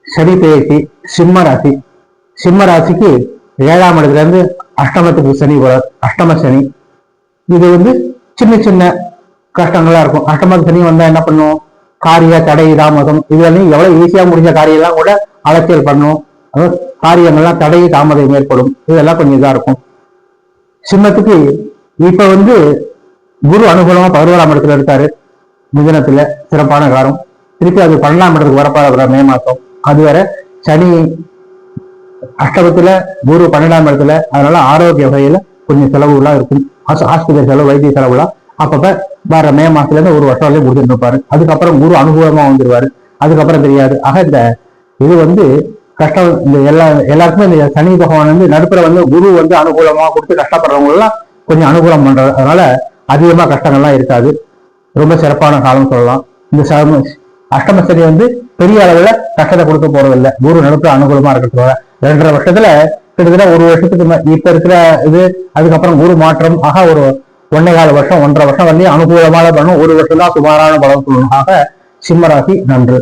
சனி பெயர்ச்சி சிம்ம ராசி. சிம்ம ராசிக்கு 7ஆம் இடத்துல இருந்து அஷ்டமத்துக்கு சனி வரும். அஷ்டம சனி இது சின்ன சின்ன கஷ்டங்களா இருக்கும். அஷ்டமத்து சனி வந்தா என்ன பண்ணும்? காரிய தடை தாமதம் இதெல்லாம் எவ்வளவு ஈஸியா முடிஞ்ச காரியம் எல்லாம் கூட அலட்சியல் பண்ணும். காரியங்கள்லாம் தடை தாமதம் ஏற்படும். இதெல்லாம் கொஞ்சம் இதா இருக்கும். சிம்மத்துக்கு இப்ப குரு அனுகூலமா 11ஆம் இடத்துல இருக்காரு. மிதனத்துல சிறப்பான காலம். திருப்பி அது 12ஆம் இடத்துக்கு வரப்பாத மே மாசம். அது வர சனி அஷ்டமத்துல, குரு 12ஆம் இடத்துல. அதனால ஆரோக்கிய வகையில கொஞ்சம் செலவுலாம் இருக்கும். ஆஸ்பத்திரி செலவு, வைத்திய செலவுலாம் அப்பப்ப வர மே மாசத்துல இருந்து ஒரு வருஷம் வரையும் கொடுத்துட்டு இருப்பாரு. அதுக்கப்புறம் குரு அனுகூலமா வந்துருவாரு. அதுக்கப்புறம் தெரியாது. ஆக இந்த இது கஷ்டம். இந்த எல்லாருக்குமே இந்த சனி பகவான் நடுப்புற குரு அனுகூலமா கொடுத்து கஷ்டப்படுறவங்க எல்லாம் கொஞ்சம் அனுகூலம் பண்றது. அதனால அதிகமா கஷ்டங்கள்லாம் இருக்காது. ரொம்ப சிறப்பான காலம் சொல்லலாம். இந்த அஷ்டம சனி பெரிய அளவுல கஷ்டத்தை கொடுக்க போறதில்லை. குரு நடுப்புற அனுகூலமா இருக்கிறதுனால 2.5 வருஷத்துல கிட்டத்தட்ட 1 வருஷத்துக்கு இப்ப இருக்கிற அதுக்கப்புறம் குரு மாற்றம். ஆக ஒரு 1.25 வருஷம் 1.5 வருஷம் வரலையும் அனுகூலமான பலனும், 1 வருஷம் தான் சுமாரான பலம் சொல்லணும். ஆக சிம்மராசி நன்று.